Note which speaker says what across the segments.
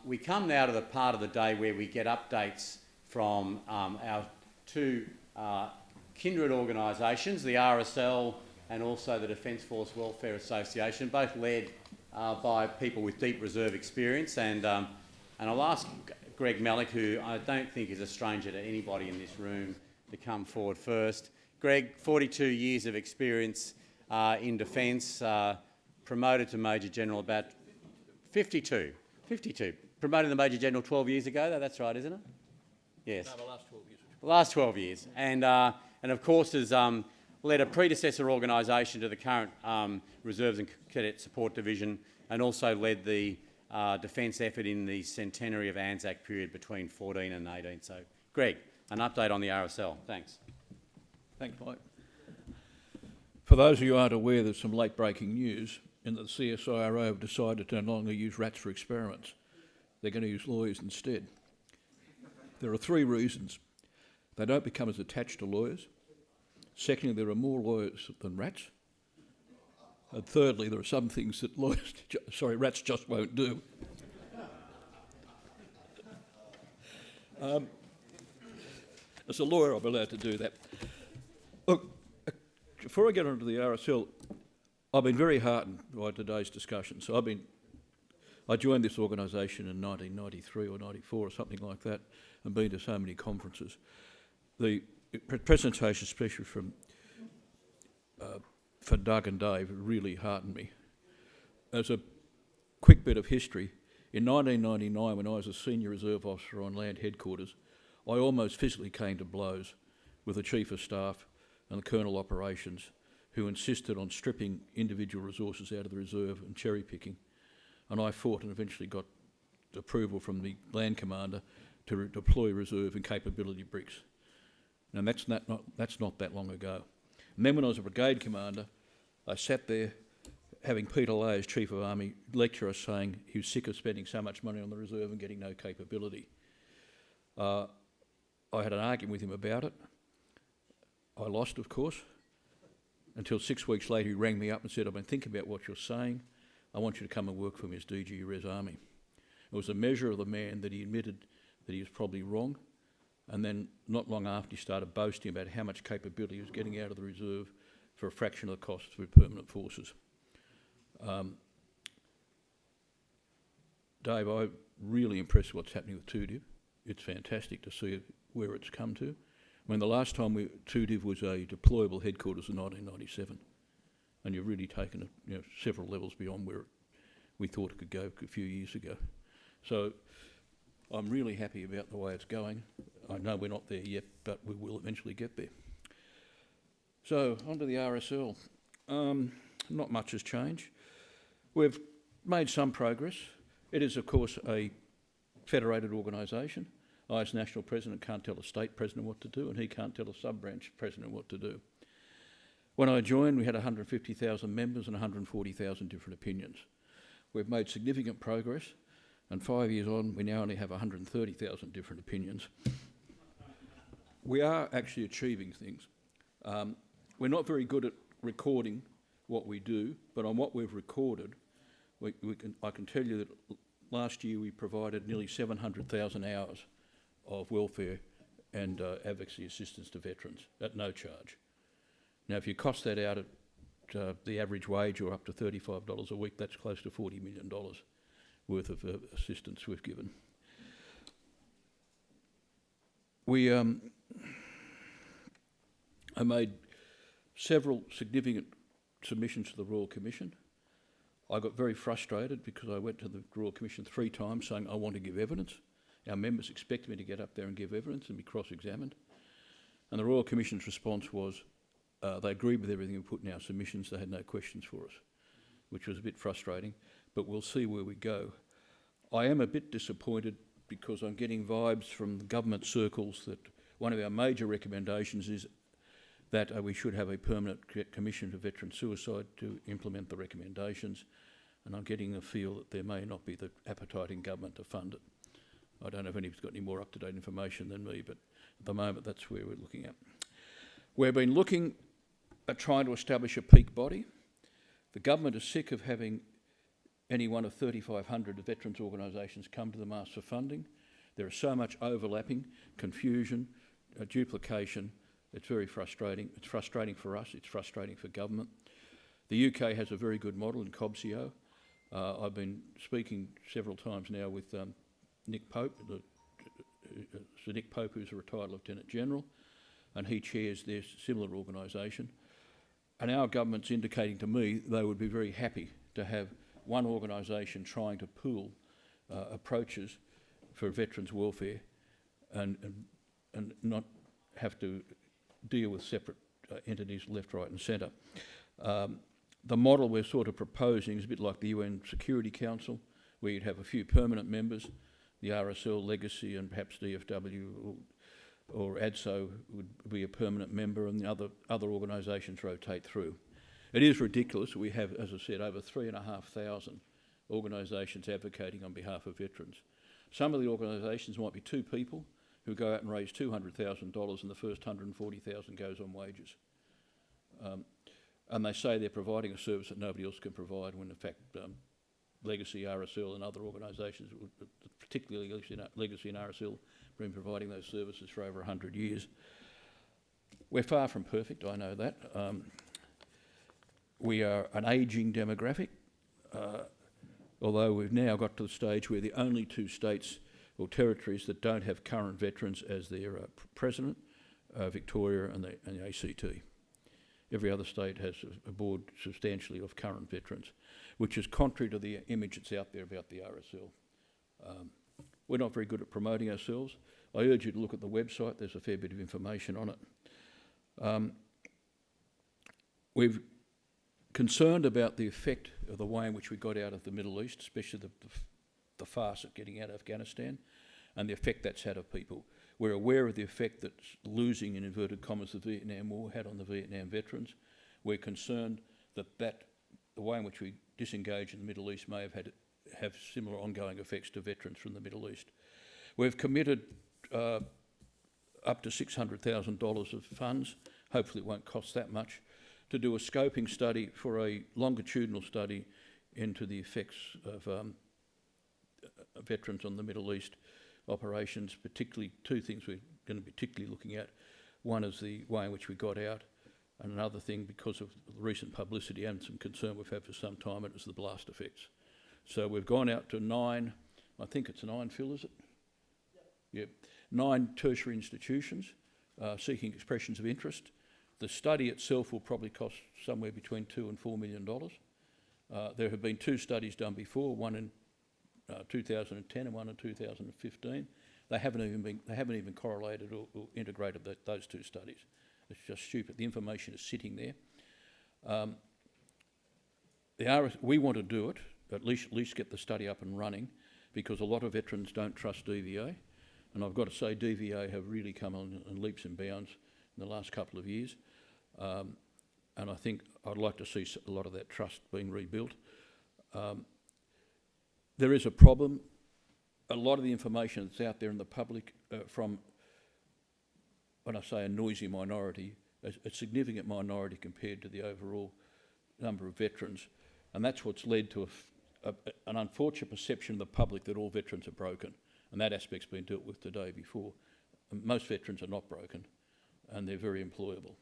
Speaker 1: We come now to the part of the day where we get updates from our two kindred organisations, the RSL and also the Defence Force Welfare Association, both led by people with deep reserve experience. And I'll ask Greg Malik, who I don't think is a stranger to anybody in this room, to come forward first. Greg, 42 years of experience in defence, promoted to Major General about 52. Promoted to Major General 12 years ago, though, that's right, isn't it? Yes.
Speaker 2: No, the last 12 years.
Speaker 1: The last 12 years. And of course has led a predecessor organisation to the current Reserves and Cadet Support Division, and also led the defence effort in the centenary of Anzac period between 14 and 18. So, Greg, an update on the RSL. Thanks.
Speaker 2: Thanks, Mike. For those of you who aren't aware, there's some late-breaking news in that the CSIRO have decided to no longer use rats for experiments. They're going to use lawyers instead. There are three reasons. They don't become as attached to lawyers. Secondly, there are more lawyers than rats. And thirdly, there are some things that rats just won't do. As a lawyer, I'm allowed to do that. Look, before I get onto the RSL, I've been very heartened by today's discussion. So I joined this organisation in 1993 or 94 or something like that, and been to so many conferences. The presentation, especially from Doug and Dave, really heartened me. As a quick bit of history, in 1999, when I was a senior reserve officer on land headquarters, I almost physically came to blows with the Chief of Staff and the Colonel Operations, who insisted on stripping individual resources out of the reserve and cherry picking. And I fought and eventually got approval from the Land Commander to deploy reserve and capability bricks. And that's not that long ago. And then when I was a brigade commander, I sat there having Peter Lay as Chief of Army lecture us saying he was sick of spending so much money on the reserve and getting no capability. I had an argument with him about it. I lost, of course, until 6 weeks later he rang me up and said, I've been thinking about what you're saying. I want you to come and work for me as DG Res Army. It was a measure of the man that he admitted that he was probably wrong, and then not long after he started boasting about how much capability he was getting out of the reserve for a fraction of the cost with permanent forces. Dave, I'm really impressed with what's happening with 2DIV. It's fantastic to see where it's come to. I mean, the last time 2DIV was a deployable headquarters in 1997, and you've really taken it several levels beyond where we thought it could go a few years ago. So I'm really happy about the way it's going. I know we're not there yet, but we will eventually get there. So, onto the RSL. Not much has changed. We've made some progress. It is, of course, a federated organisation. I, as National President, can't tell a state president what to do, and he can't tell a sub-branch president what to do. When I joined, we had 150,000 members and 140,000 different opinions. We've made significant progress, and 5 years on, we now only have 130,000 different opinions. We are actually achieving things. We're not very good at recording what we do, but on what we've recorded, I can tell you that last year we provided nearly 700,000 hours of welfare and advocacy assistance to veterans at no charge. Now, if you cost that out at the average wage or up to $35 a week, that's close to $40 million worth of assistance we've given. I made several significant submissions to the Royal Commission. I got very frustrated because I went to the Royal Commission 3 times saying I want to give evidence. Our members expect me to get up there and give evidence and be cross-examined. And the Royal Commission's response was they agreed with everything we put in our submissions, they had no questions for us, which was a bit frustrating, but we'll see where we go. I am a bit disappointed because I'm getting vibes from the government circles that one of our major recommendations is that we should have a permanent commission to veteran suicide to implement the recommendations, and I'm getting a feel that there may not be the appetite in government to fund it. I don't know if anyone's got any more up-to-date information than me, but at the moment that's where we're looking at. We've been looking at trying to establish a peak body. The government is sick of having any one of 3,500 veterans organisations come to them ask for funding. There is so much overlapping, confusion, duplication. It's very frustrating. It's frustrating for us. It's frustrating for government. The UK has a very good model in COBSIO. I've been speaking several times now with Nick Pope, Sir Nick Pope, who's a retired Lieutenant General, and he chairs their similar organisation. And our government's indicating to me they would be very happy to have one organisation trying to pool approaches for veterans' welfare and not have to deal with separate entities left, right and centre. The model we're sort of proposing is a bit like the UN Security Council, where you'd have a few permanent members, the RSL, Legacy and perhaps DFW or ADSO would be a permanent member, and the other organisations rotate through. It is ridiculous. We have, as I said, over 3,500 organisations advocating on behalf of veterans. Some of the organisations might be two people who go out and raise $200,000 and the first $140,000 goes on wages. And they say they're providing a service that nobody else can provide when in fact Legacy, RSL and other organisations, particularly Legacy and RSL, have been providing those services for over 100 years. We're far from perfect, I know that. We are an ageing demographic, although we've now got to the stage where the only two states or territories that don't have current veterans as their president are Victoria and the ACT. Every other state has a board substantially of current veterans, which is contrary to the image that's out there about the RSL. We're not very good at promoting ourselves. I urge you to look at the website. There's a fair bit of information on it. We've concerned about the effect of the way in which we got out of the Middle East, especially the farce of getting out of Afghanistan, and the effect that's had on people. We're aware of the effect that losing, in inverted commas, the Vietnam War had on the Vietnam veterans. We're concerned that the way in which we disengage in the Middle East may have similar ongoing effects to veterans from the Middle East. We've committed up to $600,000 of funds, hopefully it won't cost that much, to do a scoping study for a longitudinal study into the effects of veterans on the Middle East operations, particularly two things we're going to be particularly looking at. One is the way in which we got out, and another thing, because of recent publicity and some concern we've had for some time, it was the blast effects. So we've gone out to 9, I think it's 9, Phil, is it? Yep. 9 tertiary institutions seeking expressions of interest. The study itself will probably cost somewhere between $2 and $4 million. There have been 2 studies done before, one in 2010 and one in 2015. They haven't even correlated or integrated those 2 studies. It's just stupid. The information is sitting there. We want to do it, at least get the study up and running, because a lot of veterans don't trust DVA, and I've got to say DVA have really come on in leaps and bounds in the last couple of years, and I think I'd like to see a lot of that trust being rebuilt. There is a problem. A lot of the information that's out there in the public from, when I say a noisy minority, a significant minority compared to the overall number of veterans, and that's what's led to an unfortunate perception of the public that all veterans are broken, and that aspect's been dealt with today before. Most veterans are not broken, and they're very employable.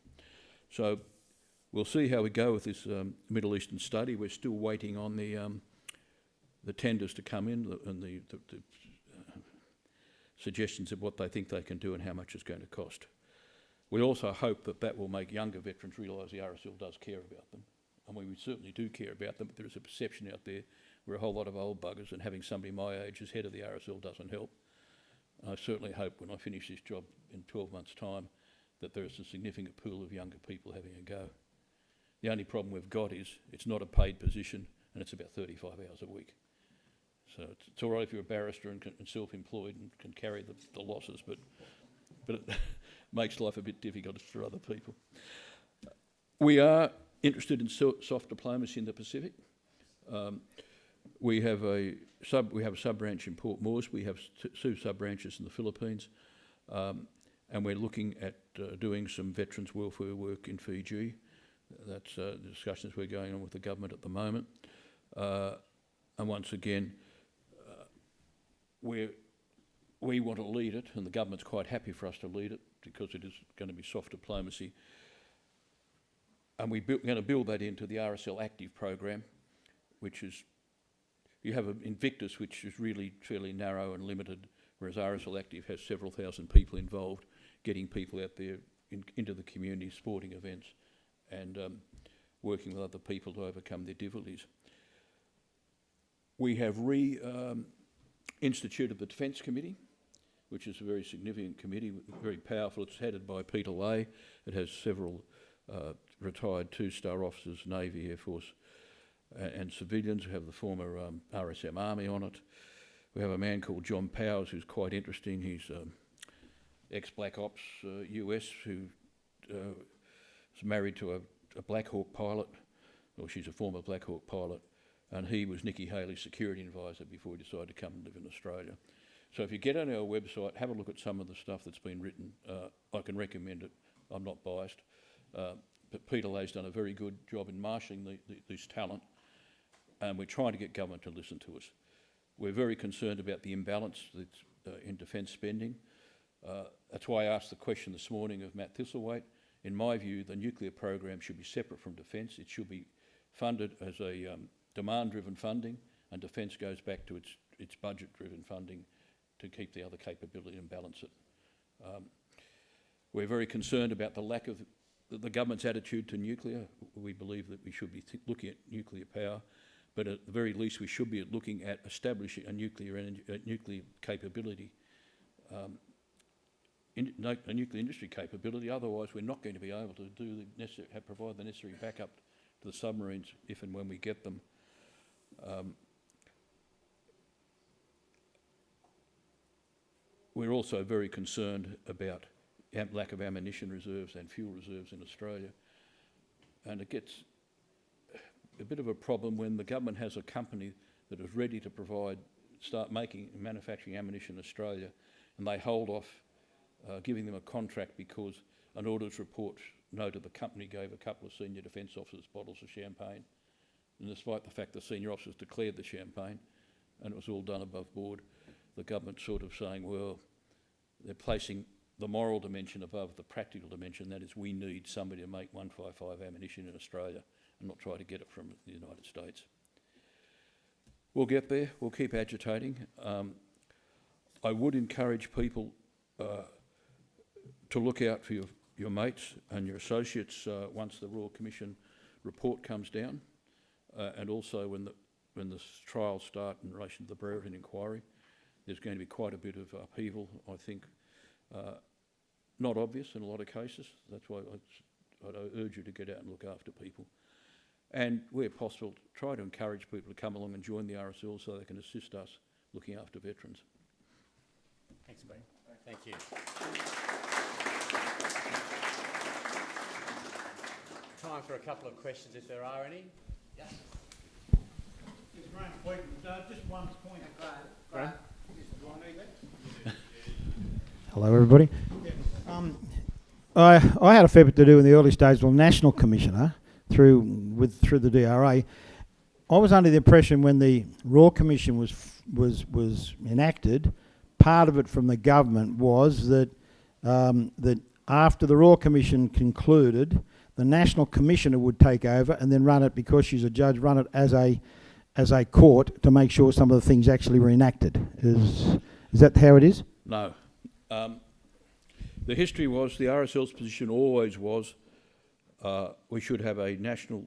Speaker 2: So we'll see how we go with this Middle Eastern study. We're still waiting on the tenders to come in and the suggestions of what they think they can do and how much it's going to cost. We also hope that will make younger veterans realise the RSL does care about them. And we certainly do care about them, but there is a perception out there we're a whole lot of old buggers, and having somebody my age as head of the RSL doesn't help. I certainly hope when I finish this job in 12 months' time that there is a significant pool of younger people having a go. The only problem we've got is it's not a paid position and it's about 35 hours a week. So it's all right if you're a barrister and self-employed and can carry the losses, but it makes life a bit difficult for other people. We are interested in soft diplomacy in the Pacific. We have a sub-branch in Port Moresby. We have 2 sub-branches in the Philippines, and we're looking at doing some veterans welfare work in Fiji. That's the discussions we're going on with the government at the moment. and once again, we want to lead it, and the government's quite happy for us to lead it because it is going to be soft diplomacy. And we're going to build that into the RSL Active program, which is, you have an Invictus, which is really fairly narrow and limited, whereas RSL Active has several thousand people involved, getting people out there into the community, sporting events, and working with other people to overcome their difficulties. We have instituted the Defence Committee, which is a very significant committee, very powerful. It's headed by Peter Lay. It has several retired two-star officers, Navy, Air Force, and civilians. We have the former RSM Army on it. We have a man called John Powers who's quite interesting. He's ex-Black Ops US who is married to a Black Hawk pilot, or she's a former Black Hawk pilot, and he was Nikki Haley's security advisor before he decided to come and live in Australia. So if you get on our website, have a look at some of the stuff that's been written. I can recommend it. I'm not biased. But Peter Lay's done a very good job in marshalling this talent, and we're trying to get government to listen to us. We're very concerned about the imbalance that's in defence spending. That's why I asked the question this morning of Matt Thistlethwaite. In my view, the nuclear program should be separate from defence. It should be funded as a demand-driven funding, and defence goes back to its budget-driven funding to keep the other capability and balance it. We're very concerned about the lack of the government's attitude to nuclear. We believe that we should be looking at nuclear power, but at the very least we should be looking at establishing a nuclear capability, a nuclear industry capability. Otherwise we're not going to be able to do provide the necessary backup to the submarines if and when we get them. We're also very concerned about lack of ammunition reserves and fuel reserves in Australia. And it gets a bit of a problem when the government has a company that is ready to start making and manufacturing ammunition in Australia, and they hold off giving them a contract because an audit report noted the company gave a couple of senior defence officers bottles of champagne. And despite the fact the senior officers declared the champagne, and it was all done above board, the government sort of saying, well, they're placing the moral dimension above the practical dimension. That is, we need somebody to make 155 ammunition in Australia and not try to get it from the United States. We'll get there. We'll keep agitating. I would encourage people to look out for your mates and your associates once the Royal Commission report comes down, and also when the trials start in relation to the Brereton inquiry. There's going to be quite a bit of upheaval, I think. Not obvious in a lot of cases. That's why I'd urge you to get out and look after people. And where possible, try to encourage people to come along and join the RSL so they can assist us looking after veterans.
Speaker 1: Thanks, Ben. Thank you. Time for a couple of questions if there are any. Yes.
Speaker 3: Just one point.
Speaker 1: Graham?
Speaker 3: Hello, everybody. I had a fair bit to do in the early stages. Well, National Commissioner through the DRA. I was under the impression when the Royal Commission was enacted, part of it from the government was that that after the Royal Commission concluded, the National Commissioner would take over and then run it, because she's a judge, run it as a court to make sure some of the things actually were enacted. Is that how it is?
Speaker 2: No. The history was, the RSL's position always was, we should have a national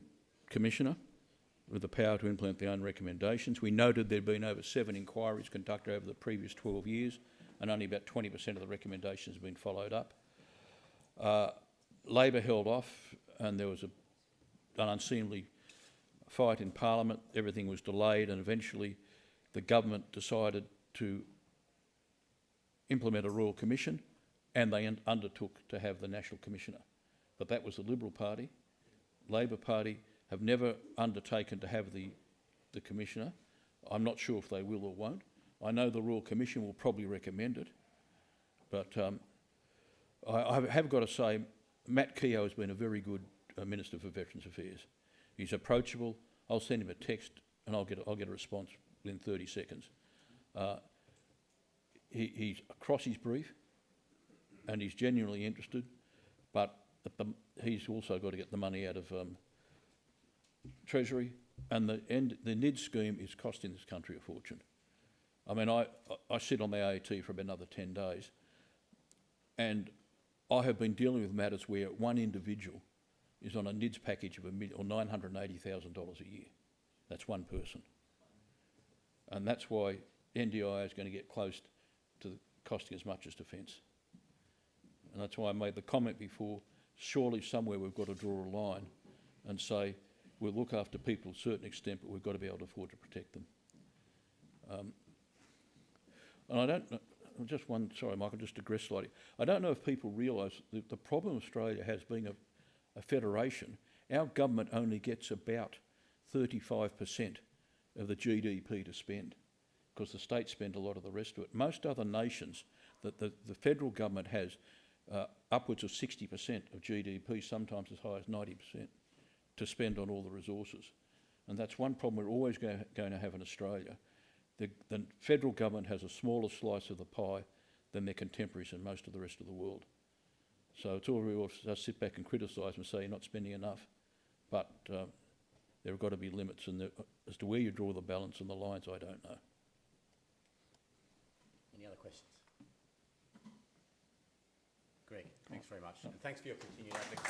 Speaker 2: commissioner with the power to implement their own recommendations. We noted there'd been over 7 inquiries conducted over the previous 12 years, and only about 20% of the recommendations have been followed up. Labor held off, and there was an unseemly fight in Parliament. Everything was delayed, and eventually the government decided to implement a Royal Commission, and they undertook to have the National Commissioner. But that was the Liberal Party. Labor Party have never undertaken to have the Commissioner. I'm not sure if they will or won't. I know the Royal Commission will probably recommend it, but I have got to say, Matt Keogh has been a very good Minister for Veterans Affairs. He's approachable. I'll send him a text and I'll get a response within 30 seconds. He's across his brief, and he's genuinely interested, but he's also got to get the money out of Treasury, and the NID scheme is costing this country a fortune. I mean, I sit on the AET for about another 10 days, and I have been dealing with matters where one individual is on a NIDS package of $980,000 a year. That's one person. And that's why NDIA is going to get close to costing as much as defence. And that's why I made the comment before, surely somewhere we've got to draw a line and say, we'll look after people to a certain extent, but we've got to be able to afford to protect them. And I don't know, just one, sorry Michael, just digress slightly. I don't know if people realise that the problem Australia has being a federation, our government only gets about 35% of the GDP to spend, because the states spend a lot of the rest of it. Most other nations, the federal government has upwards of 60% of GDP, sometimes as high as 90%, to spend on all the resources. And that's one problem we're always going to have in Australia. The federal government has a smaller slice of the pie than their contemporaries in most of the rest of the world. So it's all very well to sit back and criticise and say you're not spending enough, but there have got to be limits, and as to where you draw the balance and the lines, I don't know.
Speaker 1: Any other questions? Greg, thanks very much. And thanks for your continued advocacy.